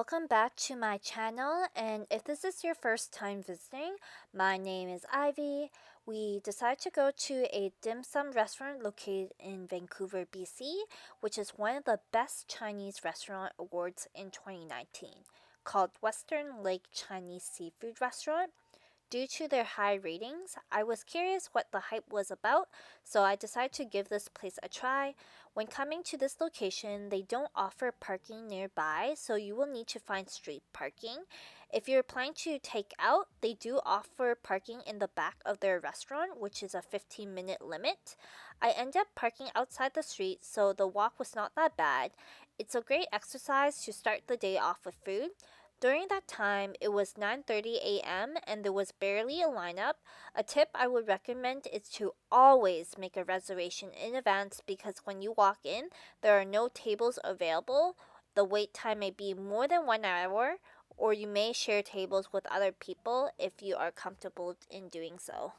welcome back to my channel, and if this is your first time visiting, my name is Ivy. We decided to go to a dim sum restaurant located in Vancouver, B.C, which is one of the best Chinese restaurant awards in 2019, called Western Lake Chinese Seafood Restaurant. Due to their high ratings, I was curious what the hype was about, so I decided to give this place a try. When coming to this location, they don't offer parking nearby, so you will need to find street parking. If you're planning to take out, they do offer parking in the back of their restaurant, which is a 15-minute limit. I ended up parking outside the street, so the walk was not that bad. It's a great exercise to start the day off with food. During that time, it was 9:30 a.m. and there was barely a lineup. A tip I would recommend is to always make a reservation in advance because when you walk in, there are no tables available. The wait time may be more than 1 hour, or you may share tables with other people if you are comfortable in doing so.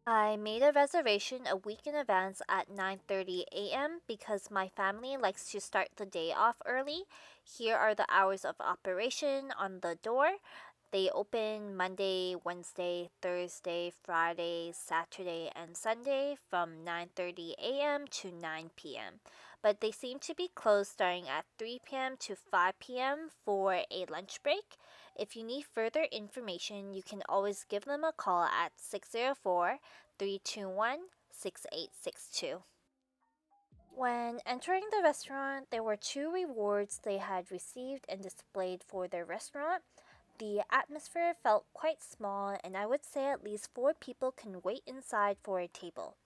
I made a reservation a week in advance at 9:30 a.m. because my family likes to start the day off early. Here are the hours of operation on the door. They open Monday, Wednesday, Thursday, Friday, Saturday, and Sunday from 9:30 a.m. to 9 p.m. But they seem to be closed starting at 3 p.m. to 5 p.m. for a lunch break. If you need further information, you can always give them a call at 604-321-6862. When entering the restaurant, there were two rewards they had received and displayed for their restaurant. The atmosphere felt quite small, and I would say at least 4 people can wait inside for a table.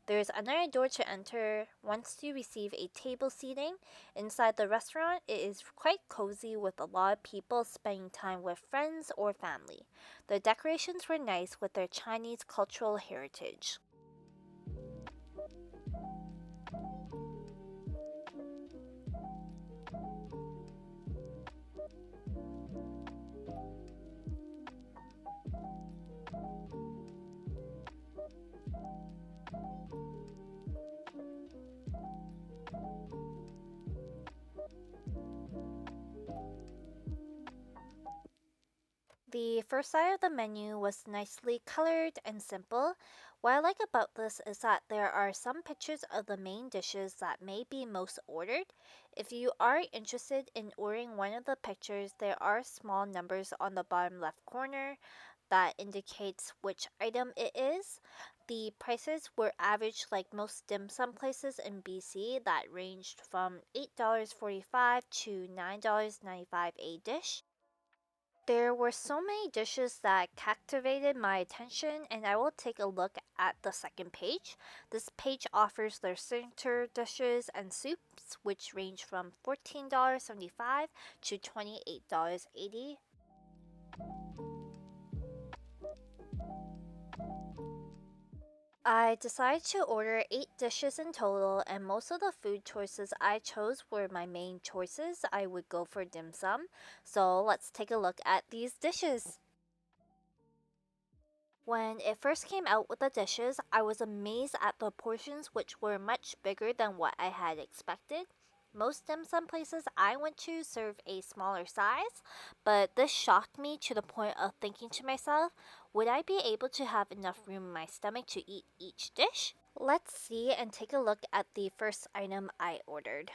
There's another door to enter once you receive a table seating. Inside the restaurant, it is quite cozy with a lot of people spending time with friends or family. The decorations were nice with their Chinese cultural heritage. The first side of the menu was nicely colored and simple. What I like about this is that there are some pictures of the main dishes that may be most ordered. If you are interested in ordering one of the pictures, there are small numbers on the bottom left corner that indicates which item it is. The prices were average like most dim sum places in BC that ranged from $8.45 to $9.95 a dish. There were so many dishes that captivated my attention, and I will take a look at the second page. This page offers their signature dishes and soups, which range from $14.75 to $28.80. I decided to order 8 dishes in total, and most of the food choices I chose were my main choices. I would go for dim sum. So let's take a look at these dishes. When it first came out with the dishes, I was amazed at the portions, which were much bigger than what I had expected. Most dim sum places I went to serve a smaller size, but this shocked me to the point of thinking to myself, would I be able to have enough room in my stomach to eat each dish? Let's see and take a look at the first item I ordered.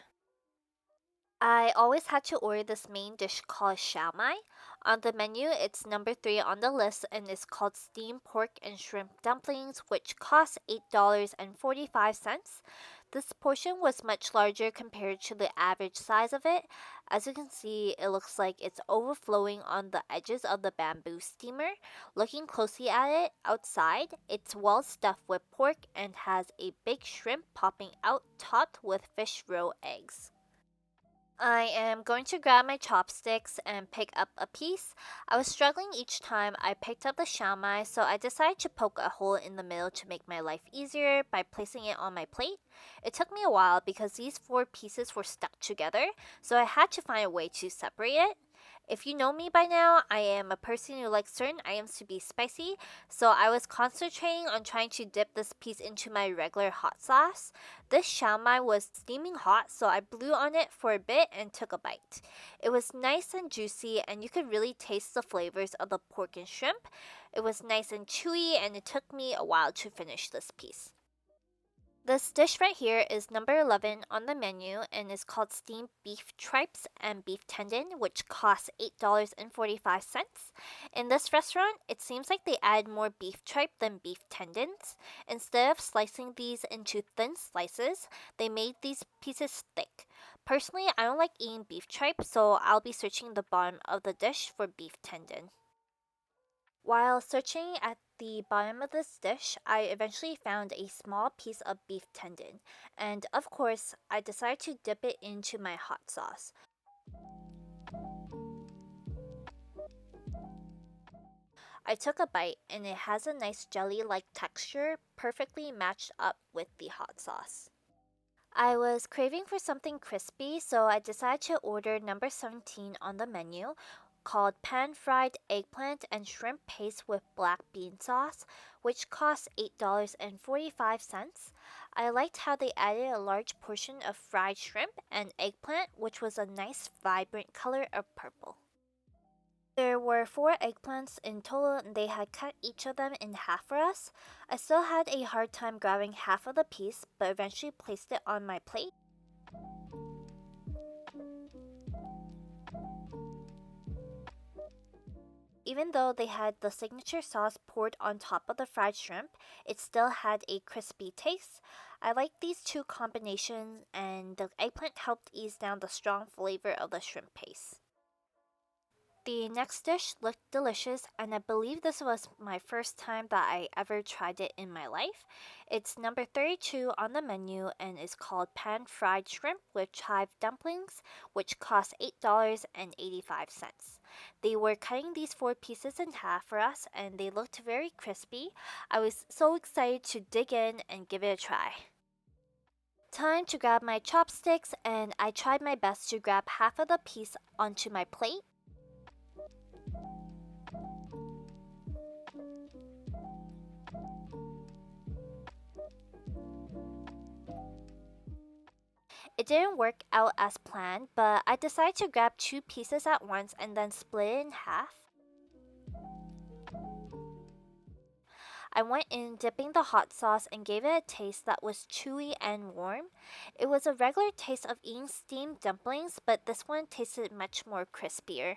I always had to order this main dish called shao mai. On the menu, it's number 3 on the list and is called steamed pork and shrimp dumplings, which cost $8.45. This portion was much larger compared to the average size of it. As you can see, it looks like it's overflowing on the edges of the bamboo steamer. Looking closely at it outside, it's well stuffed with pork and has a big shrimp popping out topped with fish roe eggs. I am going to grab my chopsticks and pick up a piece. I was struggling each time I picked up the shao mai, so I decided to poke a hole in the middle to make my life easier by placing it on my plate. It took me a while because these 4 pieces were stuck together, so I had to find a way to separate it. If you know me by now, I am a person who likes certain items to be spicy, so I was concentrating on trying to dip this piece into my regular hot sauce. This shao mai was steaming hot, so I blew on it for a bit and took a bite. It was nice and juicy, and you could really taste the flavors of the pork and shrimp. It was nice and chewy, and it took me a while to finish this piece. This dish right here is number 11 on the menu and is called steamed beef tripes and beef tendon, which costs $8.45. In this restaurant, it seems like they add more beef tripe than beef tendons. Instead of slicing these into thin slices, they made these pieces thick. Personally, I don't like eating beef tripe, so I'll be searching the bottom of the dish for beef tendon. While searching at the bottom of this dish, I eventually found a small piece of beef tendon, and of course, I decided to dip it into my hot sauce. I took a bite, and it has a nice jelly like texture, perfectly matched up with the hot sauce. I was craving for something crispy, so I decided to order number 17 on the menu, called pan fried eggplant and shrimp paste with black bean sauce, which cost $8.45. I liked how they added a large portion of fried shrimp and eggplant, which was a nice vibrant color of purple. There were four eggplants in total, and they had cut each of them in half for us. I still had a hard time grabbing half of the piece, but eventually placed it on my plate. Even though they had the signature sauce poured on top of the fried shrimp, it still had a crispy taste. I liked these two combinations, and the eggplant helped ease down the strong flavor of the shrimp paste. The next dish looked delicious, and I believe this was my first time that I ever tried it in my life. It's number 32 on the menu and is called pan fried shrimp with chive dumplings, which cost $8.85. They were cutting these four pieces in half for us, and they looked very crispy. I was so excited to dig in and give it a try. Time to grab my chopsticks, and I tried my best to grab half of the piece onto my plate. It didn't work out as planned, but I decided to grab two pieces at once and then split it in half. I went in dipping the hot sauce and gave it a taste that was chewy and warm. It was a regular taste of eating steamed dumplings, but this one tasted much more crispier.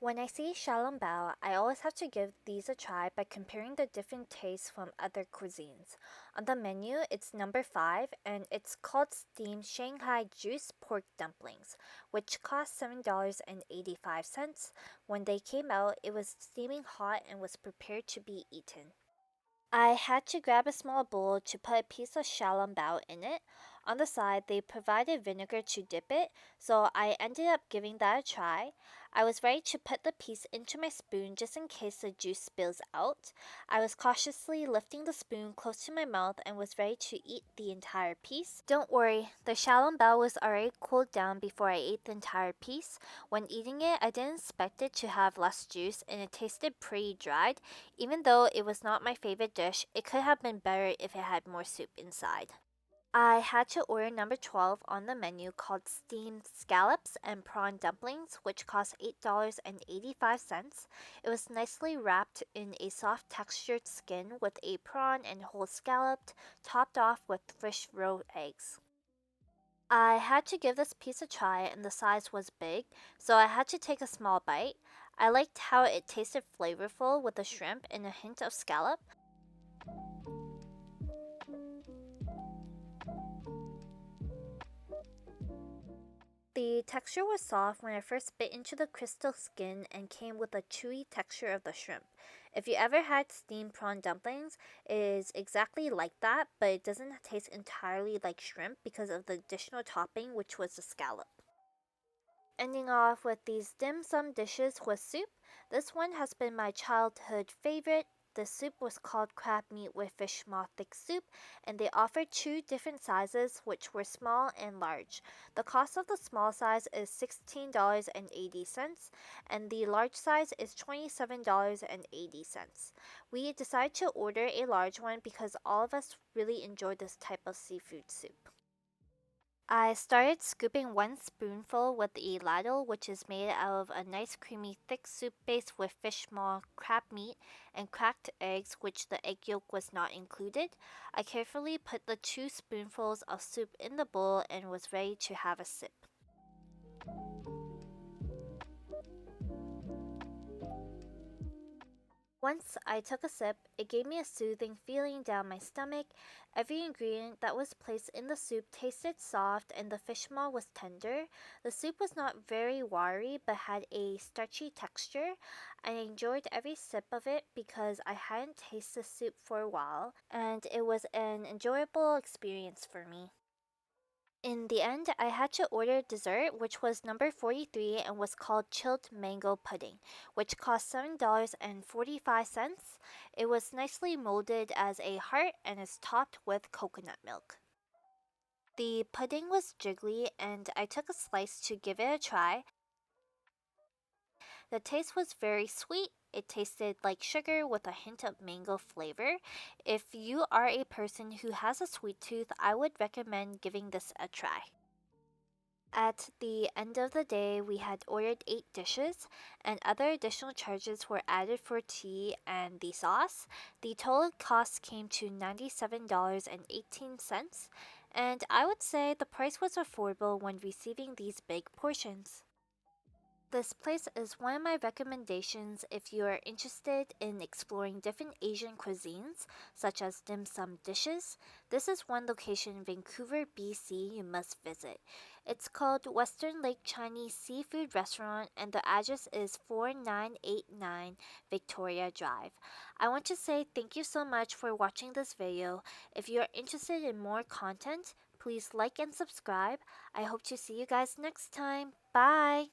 When I see xiaolongbao, I always have to give these a try by comparing the different tastes from other cuisines. On the menu, it's number 5 and it's called steamed Shanghai juice pork dumplings, which cost $7.85. When they came out, it was steaming hot and was prepared to be eaten. I had to grab a small bowl to put a piece of xiaolongbao in it. On the side, they provided vinegar to dip it, so I ended up giving that a try. I was ready to put the piece into my spoon just in case the juice spills out. I was cautiously lifting the spoon close to my mouth and was ready to eat the entire piece. Don't worry, the xiaolongbao was already cooled down before I ate the entire piece. When eating it, I didn't expect it to have less juice and it tasted pretty dried. Even though it was not my favorite dish, it could have been better if it had more soup inside. I had to order number 12 on the menu called steamed scallops and prawn dumplings, which cost $8.85. It was nicely wrapped in a soft textured skin with a prawn and whole scallop, topped off with fresh rolled eggs. I had to give this piece a try and the size was big, so I had to take a small bite. I liked how it tasted flavorful with the shrimp and a hint of scallop. The texture was soft when I first bit into the crystal skin and came with a chewy texture of the shrimp. If you ever had steamed prawn dumplings, it is exactly like that, but it doesn't taste entirely like shrimp because of the additional topping, which was the scallop. Ending off with these dim sum dishes with soup. This one has been my childhood favorite. The soup was called crab meat with fish maw thick soup, and they offered two different sizes, which were small and large. The cost of the small size is $16.80, and the large size is $27.80. We decided to order a large one because all of us really enjoy this type of seafood soup. I started scooping one spoonful with a ladle, which is made out of a nice creamy thick soup base with fish maw, crab meat, and cracked eggs, which the egg yolk was not included. I carefully put the two spoonfuls of soup in the bowl and was ready to have a sip. Once I took a sip, it gave me a soothing feeling down my stomach. Every ingredient that was placed in the soup tasted soft and the fish maw was tender. The soup was not very watery but had a starchy texture. I enjoyed every sip of it because I hadn't tasted soup for a while, and it was an enjoyable experience for me. In the end, I had to order dessert, which was number 43 and was called chilled mango pudding, which cost $7.45. It was nicely molded as a heart and is topped with coconut milk. The pudding was jiggly, and I took a slice to give it a try. The taste was very sweet. It tasted like sugar with a hint of mango flavor. If you are a person who has a sweet tooth, I would recommend giving this a try. At the end of the day, we had ordered 8 dishes, and other additional charges were added for tea and the sauce. The total cost came to $97.18, and I would say the price was affordable when receiving these big portions. This place is one of my recommendations if you are interested in exploring different Asian cuisines, such as dim sum dishes. This is one location in Vancouver, BC you must visit. It's called Western Lake Chinese Seafood Restaurant, and the address is 4989 Victoria Drive. I want to say thank you so much for watching this video. If you are interested in more content, please like and subscribe. I hope to see you guys next time. Bye!